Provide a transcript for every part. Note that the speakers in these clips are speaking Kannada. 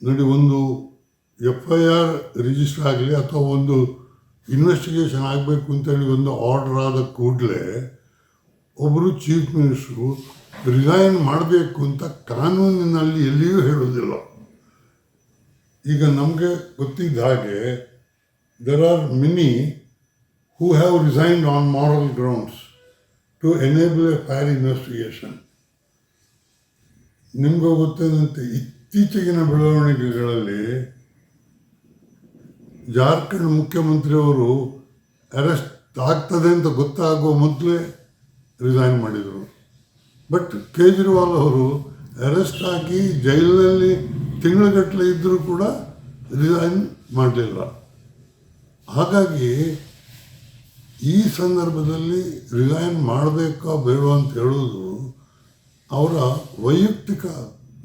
ನೋಡಿ, ಒಂದು FIR ರಿಜಿಸ್ಟರ್ ಆಗಲಿ ಅಥವಾ ಒಂದು ಇನ್ವೆಸ್ಟಿಗೇಷನ್ ಆಗಬೇಕು ಅಂತೇಳಿ ಒಂದು ಆರ್ಡರ್ ಆದ ಕೂಡಲೇ ಒಬ್ಬರು ಚೀಫ್ ಮಿನಿಸ್ಟ್ರು ರಿಸೈನ್ ಮಾಡಬೇಕು ಅಂತ ಕಾನೂನಿನಲ್ಲಿ ಎಲ್ಲಿಯೂ ಹೇಳೋದಿಲ್ಲ. ಈಗ ನಮಗೆ ಗೊತ್ತಿದ್ದ ಹಾಗೆ there are many who have resigned on moral grounds to enable a fair investigation. ನಿಮಗೂ ಗೊತ್ತೇನಂತೆ, ಇತ್ತೀಚೆಗಿನ ಬೆಳವಣಿಗೆಗಳಲ್ಲಿ ಜಾರ್ಖಂಡ್ ಮುಖ್ಯಮಂತ್ರಿಯವರು ಅರೆಸ್ಟ್ ಆಗ್ತದೆ ಅಂತ ಗೊತ್ತಾಗುವ ಮೊದಲೇ ರಿಸೈನ್ ಮಾಡಿದರು. ಬಟ್ ಕೇಜ್ರಿವಾಲ್ ಅವರು ಅರೆಸ್ಟ್ ಆಗಿ ಜೈಲಿನಲ್ಲಿ ತಿಂಗಳುಗಟ್ಟಲೆ ಇದ್ದರೂ ಕೂಡ ರಿಸೈನ್ ಮಾಡಲಿಲ್ಲ. ಹಾಗಾಗಿ ಈ ಸಂದರ್ಭದಲ್ಲಿ ರಿಸೈನ್ ಮಾಡಬೇಕಾ ಬೇಡ ಅಂತ ಹೇಳೋದು ಅವರ ವೈಯಕ್ತಿಕ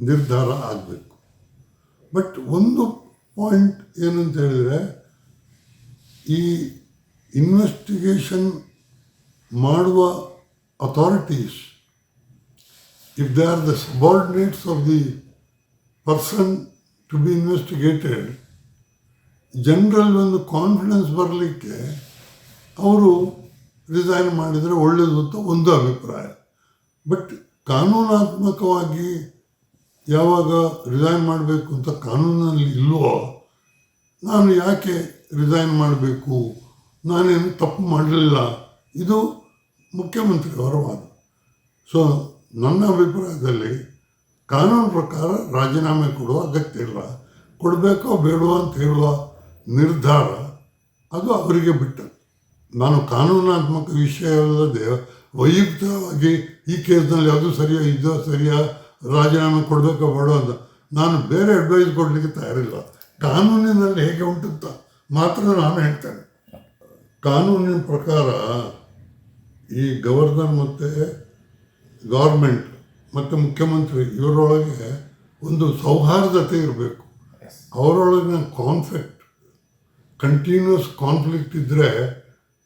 ನಿರ್ಧಾರ ಆಗಬೇಕು. ಬಟ್ ಒಂದು ಪಾಯಿಂಟ್ ಏನಂತ ಹೇಳಿದರೆ, ಈ ಇನ್ವೆಸ್ಟಿಗೇಷನ್ ಮಾಡುವ authorities, if they are the subordinates of the person to be investigated, general ಒಂದು ಕಾನ್ಫಿಡೆನ್ಸ್ ಬರಲಿಕ್ಕೆ ಅವರು ರಿಸೈನ್ ಮಾಡಿದರೆ ಒಳ್ಳೆಯದು ಅಂತ ಒಂದು ಅಭಿಪ್ರಾಯ. ಬಟ್ ಕಾನೂನಾತ್ಮಕವಾಗಿ ಯಾವಾಗ ರಿಸೈನ್ ಮಾಡಬೇಕು ಅಂತ ಕಾನೂನಲ್ಲಿ ಇಲ್ವೋ, ನಾನು ಯಾಕೆ ರಿಸೈನ್ ಮಾಡಬೇಕು, ನಾನೇನು ತಪ್ಪು ಮಾಡಲಿಲ್ಲ, ಇದು ಮುಖ್ಯಮಂತ್ರಿಯವರ ವಾದ. ಸೊ ನನ್ನ ಅಭಿಪ್ರಾಯದಲ್ಲಿ ಕಾನೂನು ಪ್ರಕಾರ ರಾಜೀನಾಮೆ ಕೊಡುವ ಅಗತ್ಯ ಇಲ್ಲ. ಕೊಡಬೇಕೋ ಬೇಡವೋ ಅಂತ ಹೇಳುವ ನಿರ್ಧಾರ ಅದು ಅವರಿಗೆ ಬಿಟ್ಟದ್ದು. ನಾನು ಕಾನೂನಾತ್ಮಕ ವಿಷಯವಲ್ಲದೆ ವೈಯಕ್ತಿಕವಾಗಿ ಈ ಕೇಸ್ನಲ್ಲಿ ಅದು ಸರಿಯಾ ಇದು ಸರಿಯಾ, ರಾಜೀನಾಮೆ ಕೊಡಬೇಕೋ ಬೇಡೋ ಅಂತ ನಾನು ಬೇರೆ ಅಡ್ವೈಸ್ ಕೊಡಲಿಕ್ಕೆ ತಯಾರಿಲ್ಲ. ಕಾನೂನಿನಲ್ಲಿ ಹೇಗೆ ಉಂಟುತ್ತ ಮಾತ್ರ ನಾನು ಹೇಳ್ತೇನೆ. ಕಾನೂನಿನ ಪ್ರಕಾರ ಈ ಗವರ್ನರ್ ಮತ್ತು ಗೌರ್ಮೆಂಟ್ ಮತ್ತು ಮುಖ್ಯಮಂತ್ರಿ ಇವರೊಳಗೆ ಒಂದು ಸೌಹಾರ್ದತೆ ಇರಬೇಕು. ಅವರೊಳಗಿನ ಕಂಟಿನ್ಯೂಸ್ ಕಾನ್ಫ್ಲಿಕ್ಟ್ ಇದ್ದರೆ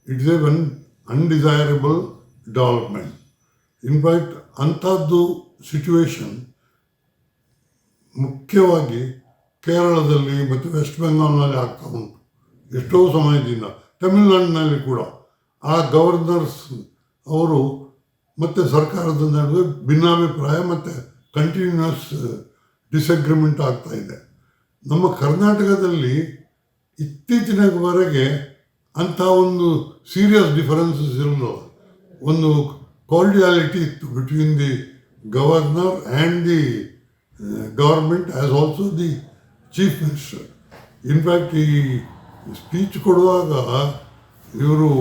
it's A one undesirable development. In fact ಅಂಥದ್ದು ಸಿಚುವೇಶನ್ ಮುಖ್ಯವಾಗಿ ಕೇರಳದಲ್ಲಿ ಮತ್ತು ವೆಸ್ಟ್ ಬೆಂಗಾಲ್ನಲ್ಲಿ ಆಗ್ತಾ ಉಂಟು ಎಷ್ಟೋ ಸಮಯದಿಂದ. ತಮಿಳುನಾಡಿನಲ್ಲಿ ಕೂಡ ಆ ಗವರ್ನರ್ಸ್ ಅವರು ಮತ್ತು ಸರ್ಕಾರದ ನಡುವೆ ಭಿನ್ನಾಭಿಪ್ರಾಯ ಮತ್ತು ಕಂಟಿನ್ಯೂಸ್ ಡಿಸಗ್ರಿಮೆಂಟ್ ಆಗ್ತಾ ಇದೆ. ನಮ್ಮ ಕರ್ನಾಟಕದಲ್ಲಿ ಇತ್ತೀಚಿನವರೆಗೆ ಅಂಥ ಒಂದು ಸೀರಿಯಸ್ ಡಿಫರೆನ್ಸಸ್ ಇರಲಿಲ್ಲ. ಒಂದು ಕಾರ್ಡಿಯಾಲಿಟಿ ಇತ್ತು between the governor and the government as also the chief minister. In fact ಈ ಸ್ಪೀಚ್ ಕೊಡುವಾಗ ಇವರು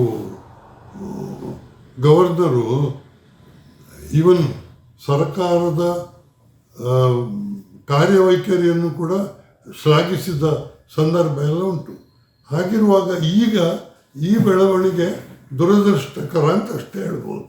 ಗವರ್ನರು ಈವನ್ ಸರ್ಕಾರದ ಕಾರ್ಯವೈಖರಿಯನ್ನು ಕೂಡ ಶ್ಲಾಘಿಸಿದ ಸಂದರ್ಭ ಎಲ್ಲ ಉಂಟು. ಹಾಗಿರುವಾಗ ಈಗ ಈ ಬೆಳವಣಿಗೆ ದುರದೃಷ್ಟಕರ ಅಂತ ಅಷ್ಟೇ ಹೇಳ್ಬೋದು.